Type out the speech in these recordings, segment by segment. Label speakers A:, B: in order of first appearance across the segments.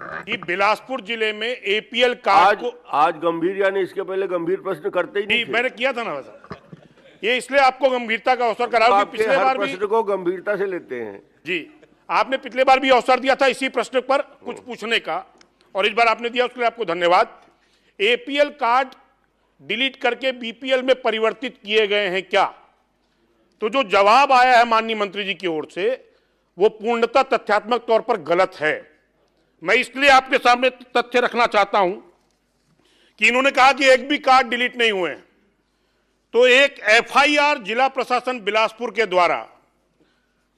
A: कि बिलासपुर जिले में एपीएल कार्ड
B: आज गंभीर, यानी इसके पहले गंभीर प्रश्न करते ही नहीं थे।
A: मैंने किया था ना वैसा, ये इसलिए आपको गंभीरता का अवसर कराओ कि पिछले बार भी
B: प्रश्न को गंभीरता से लेते हैं
A: जी। आपने पिछले बार भी अवसर दिया था इसी प्रश्न पर कुछ पूछने का, और इस बार आपने दिया, उसके लिए आपको धन्यवाद। एपीएल कार्ड डिलीट करके बीपीएल में परिवर्तित किए गए हैं क्या? तो जो जवाब आया है माननीय मंत्री जी की ओर से वो पूर्णतः तथ्यात्मक तौर पर गलत है। मैं इसलिए आपके सामने तथ्य रखना चाहता हूं कि इन्होंने कहा कि एक भी कार्ड डिलीट नहीं हुए हैं। तो एक एफआईआर जिला प्रशासन बिलासपुर के द्वारा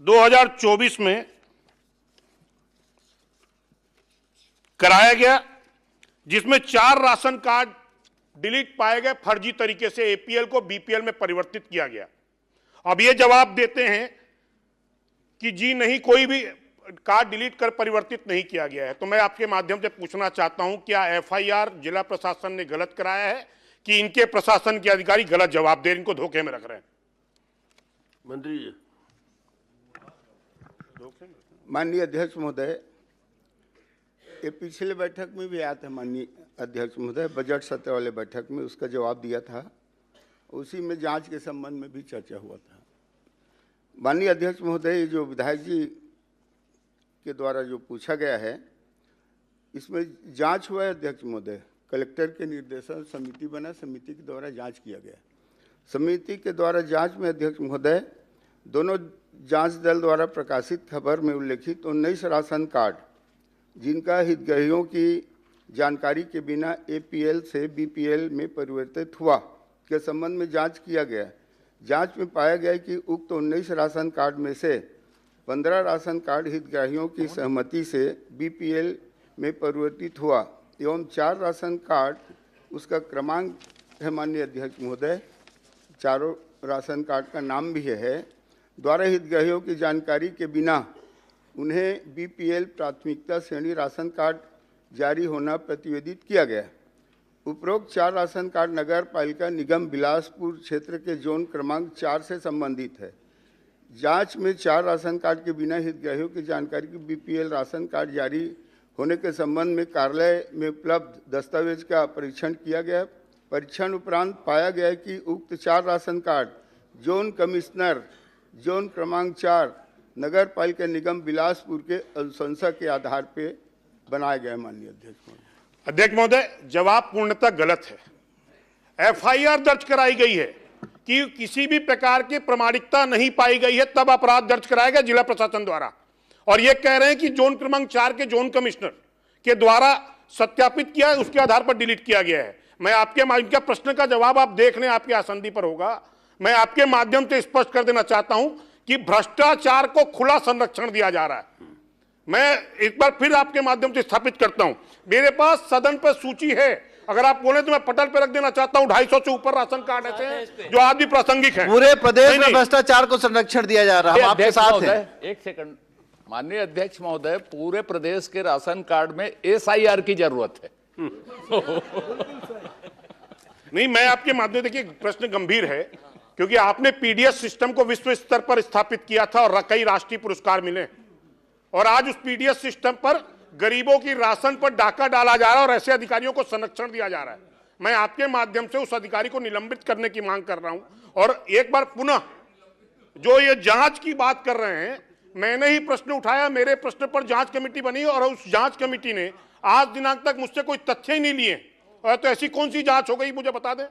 A: 2024 में कराया गया, जिसमें 4 राशन कार्ड डिलीट पाए गए, फर्जी तरीके से एपीएल को बीपीएल में परिवर्तित किया गया। अब ये जवाब देते हैं कि जी नहीं, कोई भी कार्ड डिलीट कर परिवर्तित नहीं किया गया है। तो मैं आपके माध्यम से पूछना चाहता हूं, क्या एफआईआर जिला प्रशासन ने गलत कराया है कि इनके प्रशासन के अधिकारी गलत जवाब दे, इनको धोखे में रख रहे हैं?
B: मंत्री जी।
C: माननीय अध्यक्ष महोदय, ये पिछले बैठक में भी आया था माननीय अध्यक्ष महोदय, बजट सत्र वाले बैठक में उसका जवाब दिया था, उसी में जांच के संबंध में भी चर्चा हुआ था। माननीय अध्यक्ष महोदय, ये जो विधायक जी के द्वारा जो पूछा गया है, इसमें जांच हुआ है अध्यक्ष महोदय। कलेक्टर के निर्देशन समिति बना, समिति के द्वारा जांच किया गया। समिति के द्वारा जांच में अध्यक्ष महोदय, दोनों जांच दल द्वारा प्रकाशित खबर में उल्लेखित 19 राशन कार्ड जिनका हितग्राहियों की जानकारी के बिना एपीएल से बीपीएल में परिवर्तित हुआ के संबंध में जांच किया गया। जांच में पाया गया कि उक्त 19 राशन कार्ड में से 15 राशन कार्ड हितग्राहियों की सहमति से बीपीएल में परिवर्तित हुआ एवं 4 राशन कार्ड, उसका क्रमांक है माननीय अध्यक्ष महोदय, चारों राशन कार्ड का नाम भी है, द्वारा हितग्राहियों की जानकारी के बिना उन्हें बीपीएल प्राथमिकता श्रेणी राशन कार्ड जारी होना प्रतिवेदित किया गया। उपरोक्त 4 राशन कार्ड नगर पालिका निगम बिलासपुर क्षेत्र के जोन क्रमांक 4 से संबंधित है। जांच में 4 राशन कार्ड के बिना हितग्राहियों की जानकारी की बीपीएल राशन कार्ड जारी होने के संबंध में कार्यालय में उपलब्ध दस्तावेज का परीक्षण किया गया। परीक्षण उपरांत पाया गया कि उक्त 4 ration card zone commissioner zone क्रमांक 4 नगर पालिका निगम बिलासपुर के अनुशंसा के आधार पर बनाया गया। माननीय
A: अध्यक्ष महोदय, जवाब पूर्णतः गलत है। एफआईआर दर्ज कराई गई है कि किसी भी प्रकार की प्रामाणिकता नहीं पाई गई है, तब अपराध दर्ज कराया गया जिला प्रशासन द्वारा। और ये कह रहे हैं कि जोन क्रमांक 4 के जोन कमिश्नर के द्वारा सत्यापित किया है, उसके आधार पर डिलीट किया गया है। मैं आपके इनका प्रश्न का जवाब आप देख लें, आपके आसंदी पर होगा। मैं आपके माध्यम से स्पष्ट कर देना चाहता हूं कि भ्रष्टाचार को खुला संरक्षण दिया जा रहा है। मैं एक बार फिर आपके माध्यम से स्थापित करता हूं, मेरे पास सदन पर सूची है, अगर आप बोले तो मैं पटल पर रख देना चाहता हूं। 250 से ऊपर राशन कार्ड ऐसे हैं जो आज भी प्रासंगिक हैं।
D: पूरे प्रदेश में भ्रष्टाचार को संरक्षण दिया जा रहा है, हम आपके साथ हैं।
E: एक सेकंड माननीय अध्यक्ष महोदय, पूरे प्रदेश के राशन कार्ड में एसआईआर की जरूरत है।
A: नहीं, मैं आपके माध्यम से, देखिए प्रश्न गंभीर है क्योंकि आपने पीडीएस सिस्टम को विश्व स्तर पर स्थापित किया था और कई राष्ट्रीय पुरस्कार मिले, और आज उस पीडीएस सिस्टम पर गरीबों की राशन पर डाका डाला जा रहा है और ऐसे अधिकारियों को संरक्षण दिया जा रहा है। मैं आपके माध्यम से उस अधिकारी को निलंबित करने की मांग कर रहा हूं। और एक बार पुनः जो ये जांच की बात कर रहे हैं, मैंने ही प्रश्न उठाया, मेरे प्रश्न पर जांच कमेटी बनी और उस जांच कमेटी ने आज दिनांक तक मुझसे कोई तथ्य ही नहीं लिए। और तो ऐसी कौन सी जांच हो गई, मुझे बता दें।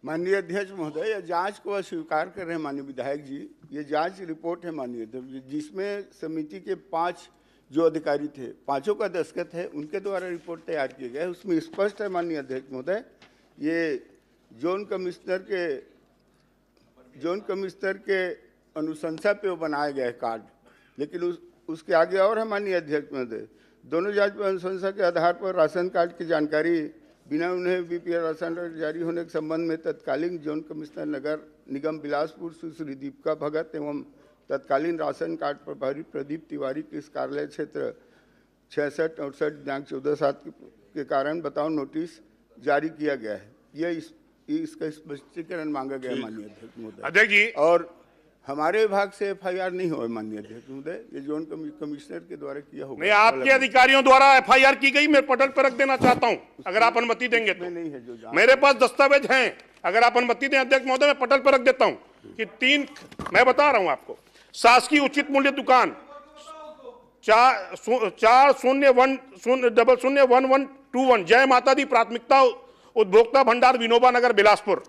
C: माननीय अध्यक्ष महोदय, यह जांच को अस्वीकार कर रहे हैं माननीय विधायक जी। ये जांच रिपोर्ट है माननीय अध्यक्ष जी, जिसमें समिति के 5 जो अधिकारी थे, 5 का दस्तखत है, उनके द्वारा रिपोर्ट तैयार किया गया है। उसमें स्पष्ट है माननीय अध्यक्ष महोदय, ये जोन कमिश्नर के अनुशंसा पे वो बनाया गया है कार्ड, लेकिन उसके आगे और है माननीय अध्यक्ष महोदय, दोनों जांच में अनुशंसा के आधार पर राशन कार्ड की जानकारी बिना उन्हें बीपीएल राशन कार्ड जारी होने के संबंध में तत्कालीन जोन कमिश्नर नगर निगम बिलासपुर सुश्री दीपिका भगत एवं तत्कालीन राशन कार्ड प्रभारी प्रदीप तिवारी के इस कार्यालय क्षेत्र 66-68 दिनांक 14/7 के कारण बताओ नोटिस जारी किया गया है। इसका स्पष्टीकरण मांगा गया माननीय अध्यक्ष महोदय।
A: अध्यक्ष जी,
C: और हमारे विभाग से एफआईआर नहीं हुआ माननीय अध्यक्ष महोदय, ये जोन कमिश्नर के द्वारा किया होगा।
A: नहीं, आपके अधिकारियों द्वारा एफआईआर की गई, मैं पटल पर रख देना चाहता हूं, अगर आप अनुमति देंगे तो।
C: नहीं है जो
A: मेरे पास दस्तावेज हैं, अगर आप अनुमति दें अध्यक्ष महोदय, मैं पटल पर रख देता हूं कि 3, मैं बता रहा हूं आपको, शासकीय उचित मूल्य दुकान 4010001121 जय माता दी प्राथमिकता उपभोक्ता भंडार विनोबा नगर बिलासपुर,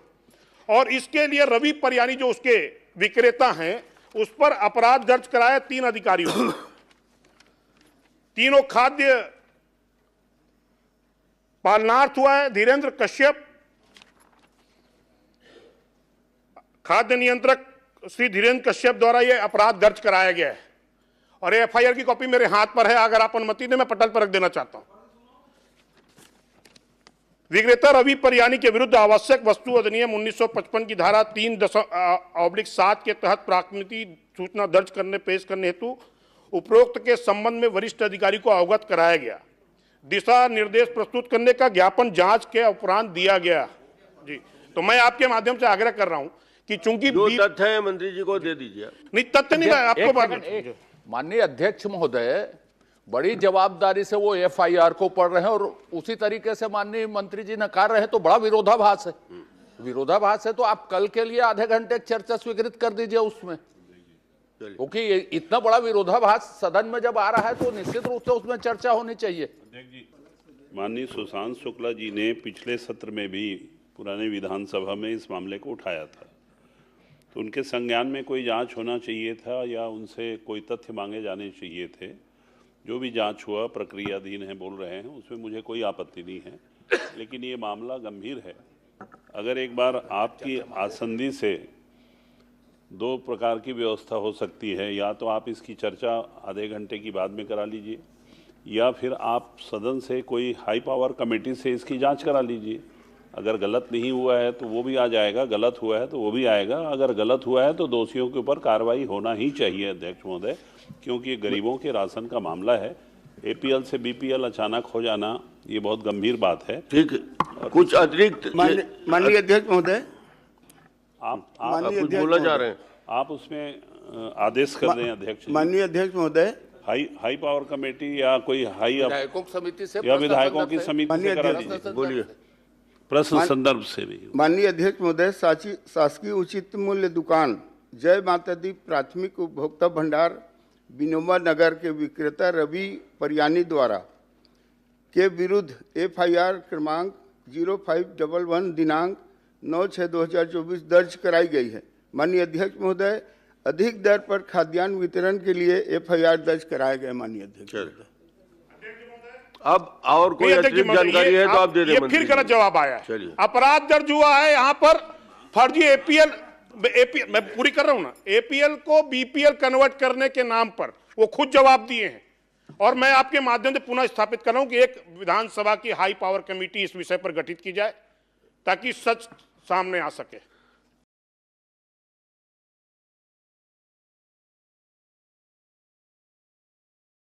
A: और इसके लिए रवि परियानी जो उसके विक्रेता हैं उस पर अपराध दर्ज कराया 3 अधिकारियों ने। तीनों खाद्य पालनार्थ हुआ है धीरेन्द्र कश्यप, खाद्य नियंत्रक श्री धीरेन्द्र कश्यप द्वारा यह अपराध दर्ज कराया गया है, और एफआईआर की कॉपी मेरे हाथ पर है, अगर आप अनुमति दें मैं पटल पर रख देना चाहता हूं। विक्रेता रवि परियानी के विरुद्ध आवश्यक वस्तु अधिनियम 1955 की धारा 3/7 के तहत प्राथमिकी सूचना दर्ज करने पेश करने हेतु उपरोक्त के संबंध में वरिष्ठ अधिकारी को अवगत कराया गया। दिशा निर्देश प्रस्तुत करने का ज्ञापन जांच के उपरांत दिया गया। जी, तो मैं आपके माध्यम से आग्रह कर रहा हूं कि चूंकि
B: जो तथ्य है मंत्री जी को दे दीजिए।
A: नहीं, तथ्य नहीं, आपको बात।
E: माननीय अध्यक्ष महोदय, बड़ी जवाबदारी से वो एफआईआर को पढ़ रहे हैं और उसी तरीके से माननीय मंत्री जी नकार रहे हैं, तो बड़ा विरोधाभास है। विरोधाभास है तो आप कल के लिए आधे घंटे चर्चा स्वीकृत कर दीजिए उसमें, क्योंकि इतना बड़ा विरोधाभास सदन में जब आ रहा है तो निश्चित रूप से उसमें चर्चा होनी चाहिए।
F: माननीय सुशांत शुक्ला जी ने पिछले सत्र में भी पुराने विधानसभा में इस मामले को उठाया था, तो उनके संज्ञान में कोई जांच होना चाहिए था या उनसे कोई तथ्य मांगे जाने चाहिए थे। जो भी जांच हुआ प्रक्रियाधीन है बोल रहे हैं, उसमें मुझे कोई आपत्ति नहीं है, लेकिन ये मामला गंभीर है। अगर एक बार आपकी आसंदी से 2 प्रकार की व्यवस्था हो सकती है, या तो आप इसकी चर्चा आधे घंटे की बाद में करा लीजिए, या फिर आप सदन से कोई हाई पावर कमेटी से इसकी जांच करा लीजिए। अगर गलत नहीं हुआ है तो वो भी आ जाएगा, गलत हुआ है तो वो भी आएगा। अगर गलत हुआ है तो दोषियों के ऊपर कार्रवाई होना ही चाहिए अध्यक्ष महोदय, क्योंकि ये गरीबों के राशन का मामला है। एपीएल से बीपीएल अचानक हो जाना ये बहुत गंभीर बात है।
B: ठीक है, कुछ अतिरिक्त
C: माननीय अध्यक्ष महोदय,
F: आप
B: कुछ बोला जा रहे हैं,
F: आप उसमें आदेश कर दें अध्यक्ष।
C: माननीय अध्यक्ष महोदय,
F: हाई पावर कमेटी या कोई हाई
E: विधायकों की समिति से
F: या विधायकों की समिति से करा लीजिए।
B: बोलिए।
F: प्रश्न संदर्भ से भी।
C: माननीय अध्यक्ष महोदय, शासकीय उचित मूल्य दुकान जय माता दी प्राथमिक उपभोक्ता भंडार विनोबा नगर के विक्रेता रवि परियानी द्वारा के विरुद्ध एफआईआर क्रमांक 0511 दिनांक 9/6/2024 दर्ज कराई गई है। माननीय अध्यक्ष महोदय, अधिक दर पर खाद्यान्न वितरण के लिए एफआईआर दर्ज कराया गया। माननीय अध्यक्ष महोदय,
B: अब और कोई अतिरिक्त जानकारी है तो आप दे दें।
A: ये फिर गलत जवाब आया है। अपराध दर्ज हुआ है यहाँ पर फर्जी एपीएल मैं पूरी कर रहा हूं ना, एपीएल को बीपीएल कन्वर्ट करने के नाम पर वो खुद जवाब दिए हैं, और मैं आपके माध्यम से पुनः स्थापित कर रहा हूं कि एक विधानसभा की हाई पावर कमेटी इस विषय पर गठित की जाए ताकि सच सामने आ सके।